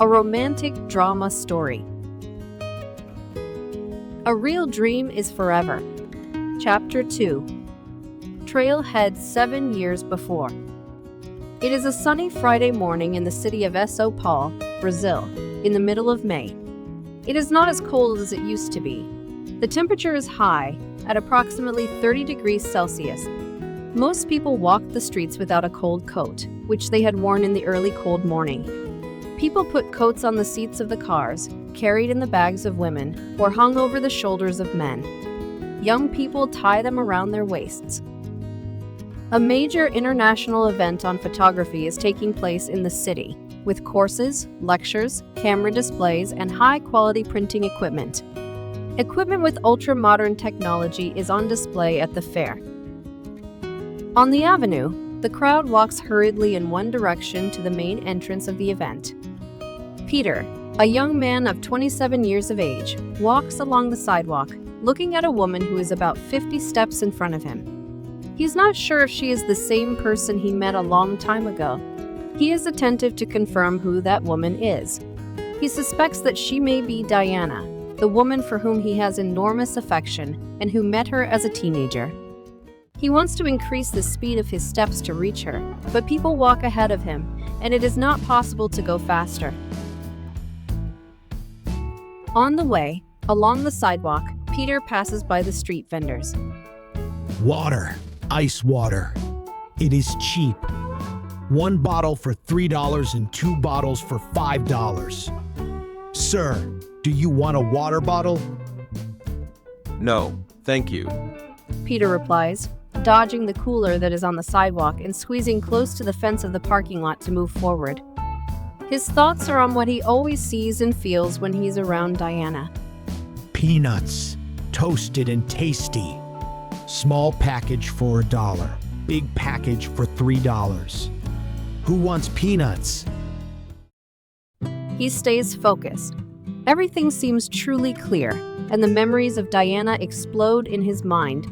a romantic drama story. A real dream is forever. Chapter 2. Trailhead 7 years before. It is a sunny Friday morning in the city of São Paulo, Brazil, in the middle of May. It is not as cold as it used to be. The temperature is high, at approximately 30 degrees Celsius. Most people walk the streets without a cold coat, which they had worn in the early cold morning. People put coats on the seats of the cars, carried in the bags of women, or hung over the shoulders of men. Young people tie them around their waists. A major international event on photography is taking place in the city, with courses, lectures, camera displays, and high-quality printing equipment. Equipment with ultra-modern technology is on display at the fair. On the avenue, the crowd walks hurriedly in one direction to the main entrance of the event. Peter, a young man of 27 years of age, walks along the sidewalk, looking at a woman who is about 50 steps in front of him. He's not sure if she is the same person he met a long time ago. He is attentive to confirm who that woman is. He suspects that she may be Diana, the woman for whom he has enormous affection and who met her as a teenager. He wants to increase the speed of his steps to reach her, but people walk ahead of him, and it is not possible to go faster. On the way, along the sidewalk, Peter passes by the street vendors. Water. Ice water. It is cheap. 1 bottle for $3 and 2 bottles for $5. Sir, do you want a water bottle? No, thank you. Peter replies, dodging the cooler that is on the sidewalk and squeezing close to the fence of the parking lot to move forward. His thoughts are on what he always sees and feels when he's around Diana. Peanuts. Toasted and tasty. Small package for $1. Big package for $3. Who wants peanuts? He stays focused. Everything seems truly clear, and the memories of Diana explode in his mind.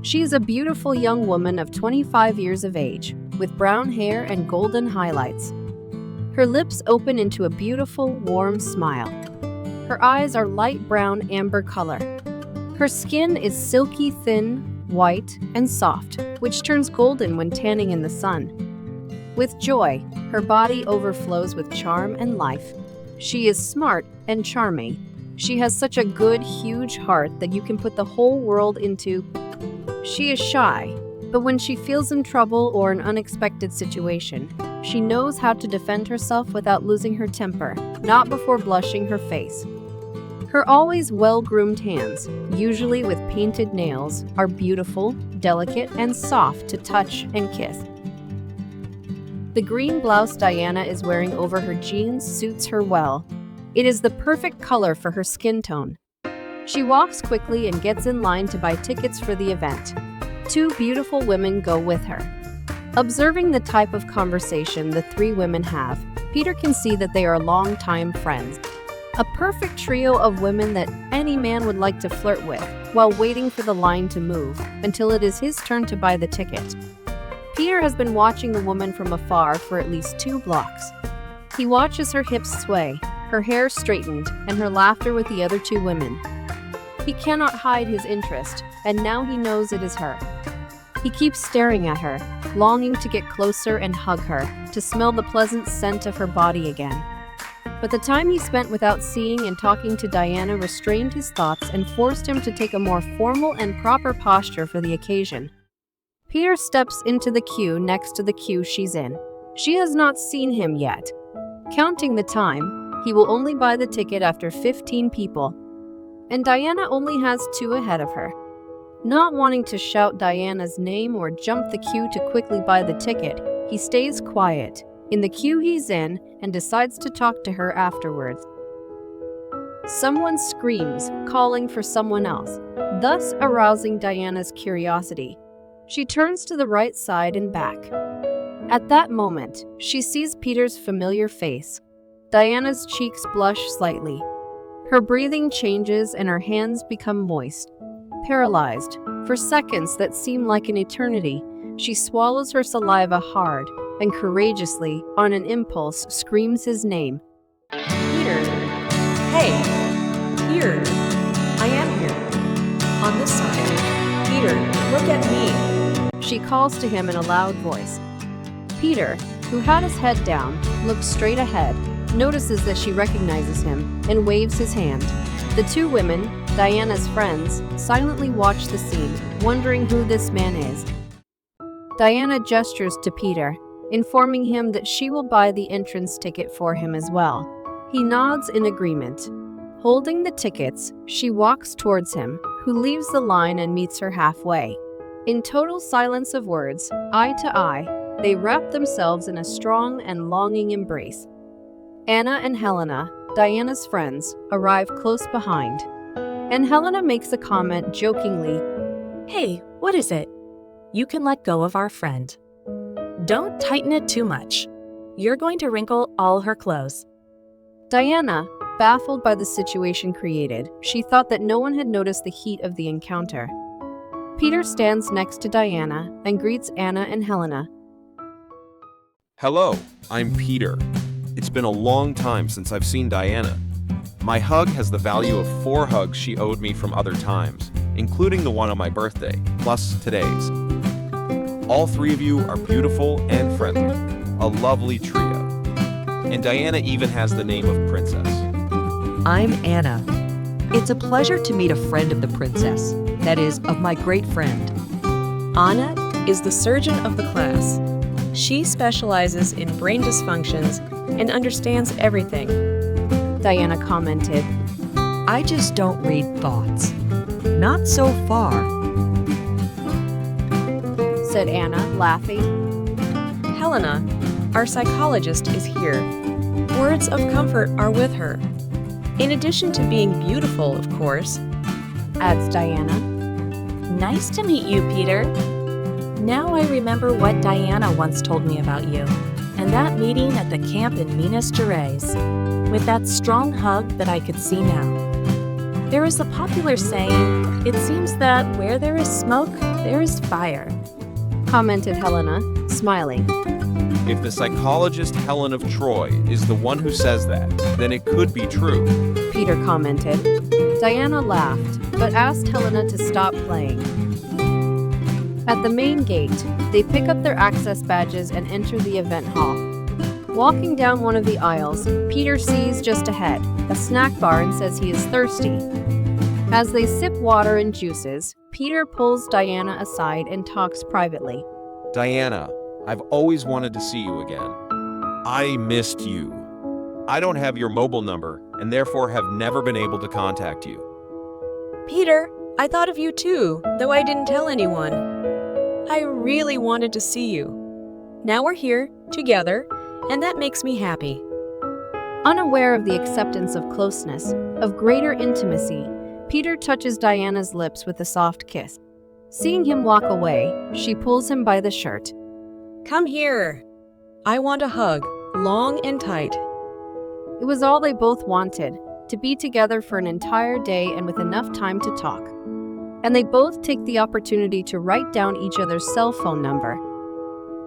She is a beautiful young woman of 25 years of age, with brown hair and golden highlights. Her lips open into a beautiful, warm smile. Her eyes are light brown amber color. Her skin is silky thin, white, and soft, which turns golden when tanning in the sun. With joy, her body overflows with charm and life. She is smart and charming. She has such a good, huge heart that you can put the whole world into. She is shy, but when she feels in trouble or an unexpected situation, she knows how to defend herself without losing her temper, not before blushing her face. Her always well-groomed hands, usually with painted nails, are beautiful, delicate, and soft to touch and kiss. The green blouse Diana is wearing over her jeans suits her well. It is the perfect color for her skin tone. She walks quickly and gets in line to buy tickets for the event. 2 beautiful women go with her. Observing the type of conversation the 3 women have, Peter can see that they are longtime friends. A perfect trio of women that any man would like to flirt with, while waiting for the line to move, until it is his turn to buy the ticket. Peter has been watching the woman from afar for at least 2 blocks. He watches her hips sway, her hair straightened, and her laughter with the other 2 women. He cannot hide his interest, and now he knows it is her. He keeps staring at her, longing to get closer and hug her, to smell the pleasant scent of her body again. But the time he spent without seeing and talking to Diana restrained his thoughts and forced him to take a more formal and proper posture for the occasion. Peter steps into the queue next to the queue she's in. She has not seen him yet. Counting the time, he will only buy the ticket after 15 people. And Diana only has 2 ahead of her. Not wanting to shout Diana's name or jump the queue to quickly buy the ticket, he stays quiet in the queue he's in and decides to talk to her afterwards. Someone screams, calling for someone else, thus arousing Diana's curiosity. She turns to the right side and back. At that moment, she sees Peter's familiar face. Diana's cheeks blush slightly. Her breathing changes and her hands become moist. Paralyzed, for seconds that seem like an eternity, she swallows her saliva hard and courageously, on an impulse, screams his name. Hey, here. I am here. On this side. Peter, look at me. She calls to him in a loud voice. Peter, who had his head down, looks straight ahead, notices that she recognizes him, and waves his hand. The two women, Diana's friends, silently watch the scene, wondering who this man is. Diana gestures to Peter, informing him that she will buy the entrance ticket for him as well. He nods in agreement. Holding the tickets, she walks towards him, who leaves the line and meets her halfway. In total silence of words, eye to eye, they wrap themselves in a strong and longing embrace. Anna and Helena, Diana's friends, arrive close behind. And Helena makes a comment jokingly. Hey, what is it? You can let go of our friend. Don't tighten it too much. You're going to wrinkle all her clothes. Diana, baffled by the situation created, she thought that no one had noticed the heat of the encounter. Peter stands next to Diana and greets Anna and Helena. Hello, I'm Peter. It's been a long time since I've seen Diana. My hug has the value of 4 hugs she owed me from other times, including the one on my birthday, plus today's. All 3 of you are beautiful and friendly, a lovely trio. And Diana even has the name of Princess. I'm Anna. It's a pleasure to meet a friend of the princess, that is, of my great friend. Anna is the surgeon of the class. She specializes in brain dysfunctions and understands everything. Diana commented. I just don't read thoughts. Not so far. Said Anna, laughing. Helena, our psychologist, is here. Words of comfort are with her. In addition to being beautiful, of course, Adds Diana. Nice to meet you, Peter. Now I remember what Diana once told me about you, and that meeting at the camp in Minas Gerais, with that strong hug that I could see now. There is a popular saying, it seems that where there is smoke, there is fire. Commented Helena, smiling. If the psychologist Helen of Troy is the one who says that, then it could be true. Peter commented. Diana laughed, but asked Helena to stop playing. At the main gate, they pick up their access badges and enter the event hall. Walking down one of the aisles, Peter sees just ahead a snack bar and says he is thirsty. As they sip water and juices, Peter pulls Diana aside and talks privately. Diana, I've always wanted to see you again. I missed you. I don't have your mobile number and therefore have never been able to contact you. Peter, I thought of you too, though I didn't tell anyone. I really wanted to see you. Now we're here, together, and that makes me happy. Unaware of the acceptance of closeness, of greater intimacy, Peter touches Diana's lips with a soft kiss. Seeing him walk away, she pulls him by the shirt. Come here. I want a hug, long and tight. It was all they both wanted, to be together for an entire day and with enough time to talk. And they both take the opportunity to write down each other's cell phone number.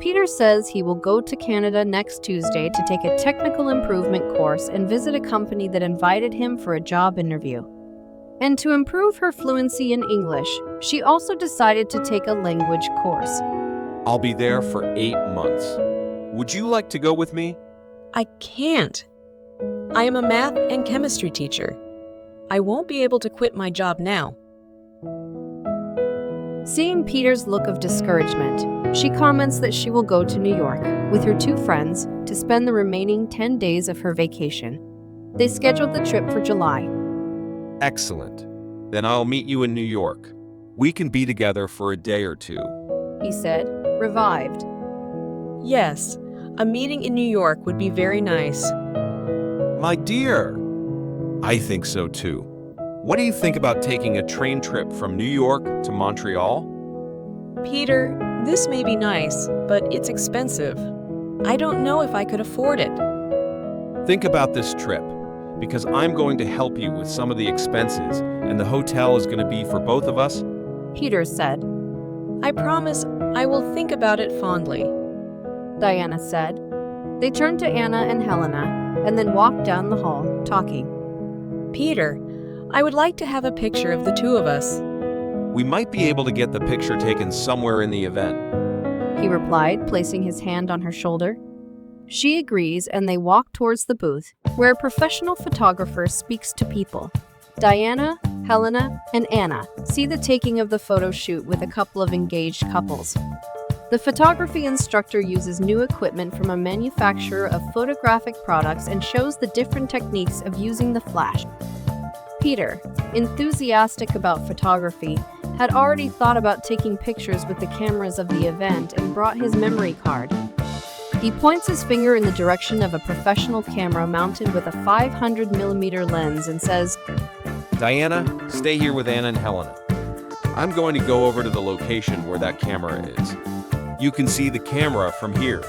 Peter says he will go to Canada next Tuesday to take a technical improvement course and visit a company that invited him for a job interview. And to improve her fluency in English, she also decided to take a language course. I'll be there for 8 months. Would you like to go with me? I can't. I am a math and chemistry teacher. I won't be able to quit my job now. Seeing Peter's look of discouragement, she comments that she will go to New York with her 2 friends to spend the remaining 10 days of her vacation. They scheduled the trip for July. Excellent. Then I'll meet you in New York. We can be together for a day or 2. He said, revived. Yes, a meeting in New York would be very nice. My dear. I think so too. What do you think about taking a train trip from New York to Montreal? Peter, this may be nice, but it's expensive. I don't know if I could afford it. Think about this trip, because I'm going to help you with some of the expenses, and the hotel is going to be for both of us. Peter said. I promise I will think about it fondly. Diana said. They turned to Anna and Helena, and then walked down the hall, talking. Peter, I would like to have a picture of the two of us. We might be able to get the picture taken somewhere in the event. He replied, placing his hand on her shoulder. She agrees, and they walk towards the booth, where a professional photographer speaks to people. Diana, Helena, and Anna see the taking of the photo shoot with a couple of engaged couples. The photography instructor uses new equipment from a manufacturer of photographic products and shows the different techniques of using the flash. Peter, enthusiastic about photography, had already thought about taking pictures with the cameras of the event and brought his memory card. He points his finger in the direction of a professional camera mounted with a 500mm lens and says, Diana, stay here with Anna and Helena. I'm going to go over to the location where that camera is. You can see the camera from here.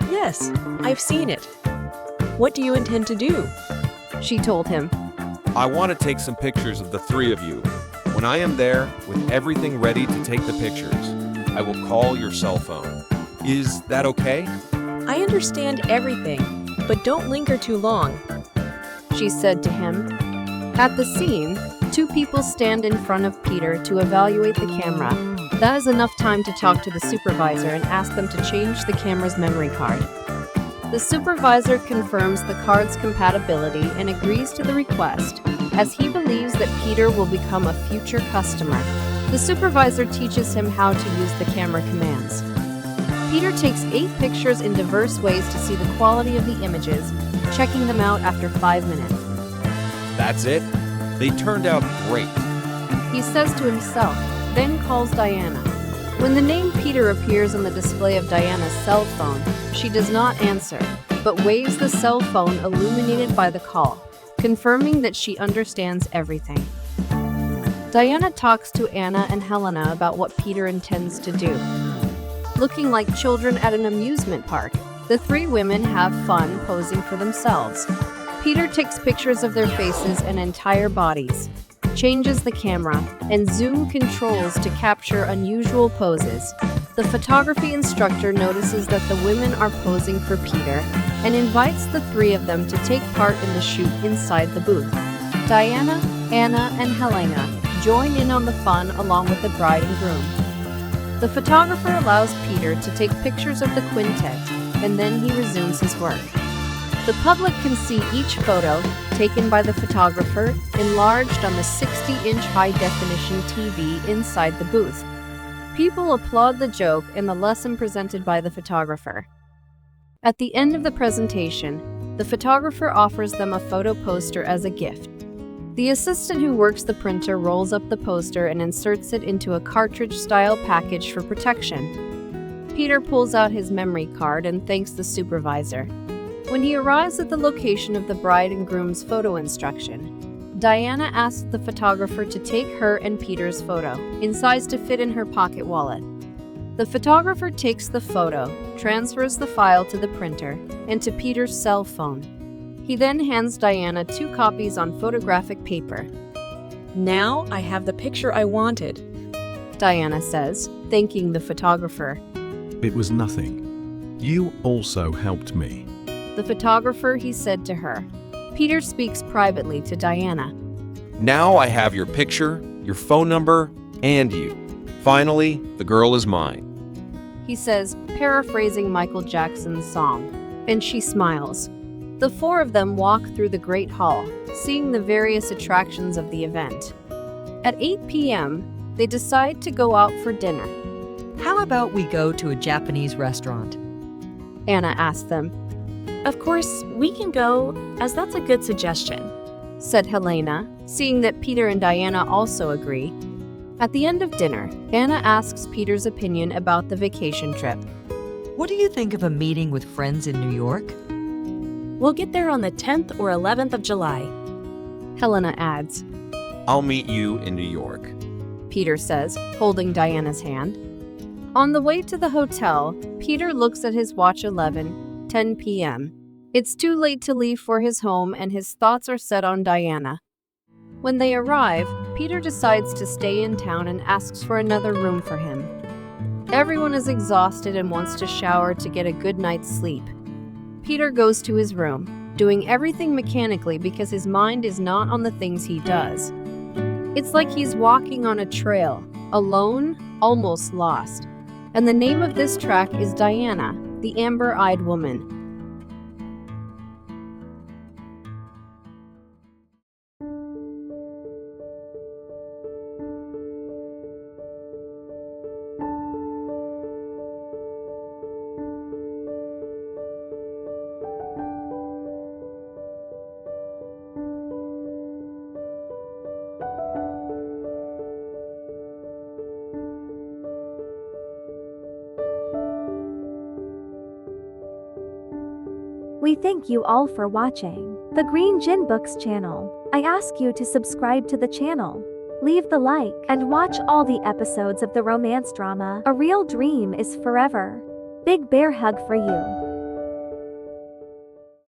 Yes, I've seen it. What do you intend to do? She told him. I want to take some pictures of the three of you. When I am there, with everything ready to take the pictures, I will call your cell phone. Is that okay? I understand everything, but don't linger too long, she said to him. At the scene, two people stand in front of Peter to evaluate the camera. That is enough time to talk to the supervisor and ask them to change the camera's memory card. The supervisor confirms the card's compatibility and agrees to the request, as he believes that Peter will become a future customer. The supervisor teaches him how to use the camera commands. Peter takes 8 pictures in diverse ways to see the quality of the images, checking them out after 5 minutes. That's it? They turned out great. He says to himself, then calls Diana. When the name Peter appears on the display of Diana's cell phone, she does not answer, but waves the cell phone illuminated by the call, confirming that she understands everything. Diana talks to Anna and Helena about what Peter intends to do. Looking like children at an amusement park, the 3 women have fun posing for themselves. Peter takes pictures of their faces and entire bodies, changes the camera, and zoom controls to capture unusual poses. The photography instructor notices that the women are posing for Peter and invites the 3 of them to take part in the shoot inside the booth. Diana, Anna, and Helena join in on the fun along with the bride and groom. The photographer allows Peter to take pictures of the quintet, and then he resumes his work. The public can see each photo, taken by the photographer, enlarged on the 60-inch high-definition TV inside the booth. People applaud the joke and the lesson presented by the photographer. At the end of the presentation, the photographer offers them a photo poster as a gift. The assistant who works the printer rolls up the poster and inserts it into a cartridge-style package for protection. Peter pulls out his memory card and thanks the supervisor. When he arrives at the location of the bride and groom's photo instruction, Diana asks the photographer to take her and Peter's photo, in size to fit in her pocket wallet. The photographer takes the photo, transfers the file to the printer, and to Peter's cell phone. He then hands Diana 2 copies on photographic paper. Now I have the picture I wanted, Diana says, thanking the photographer. It was nothing. You also helped me. The photographer, he said to her. Peter speaks privately to Diana. Now I have your picture, your phone number, and you. Finally, the girl is mine. He says, paraphrasing Michael Jackson's song, and she smiles. The 4 of them walk through the Great Hall, seeing the various attractions of the event. At 8 p.m., they decide to go out for dinner. How about we go to a Japanese restaurant? Anna asked them. Of course, we can go, as that's a good suggestion, said Helena, seeing that Peter and Diana also agree. At the end of dinner, Anna asks Peter's opinion about the vacation trip. What do you think of a meeting with friends in New York? We'll get there on the 10th or 11th of July. Helena adds. I'll meet you in New York. Peter says, holding Diana's hand. On the way to the hotel, Peter looks at his watch 10 p.m. It's too late to leave for his home and his thoughts are set on Diana. When they arrive, Peter decides to stay in town and asks for another room for him. Everyone is exhausted and wants to shower to get a good night's sleep. Peter goes to his room. doing everything mechanically because his mind is not on the things he does. It's like he's walking on a trail, alone, almost lost. And the name of this track is Diana, the amber-eyed woman. We thank you all for watching the GREENGEN Books channel. I ask you to subscribe to the channel, leave the like, and watch all the episodes of the romance drama A Real Dream is Forever. Big bear hug for you.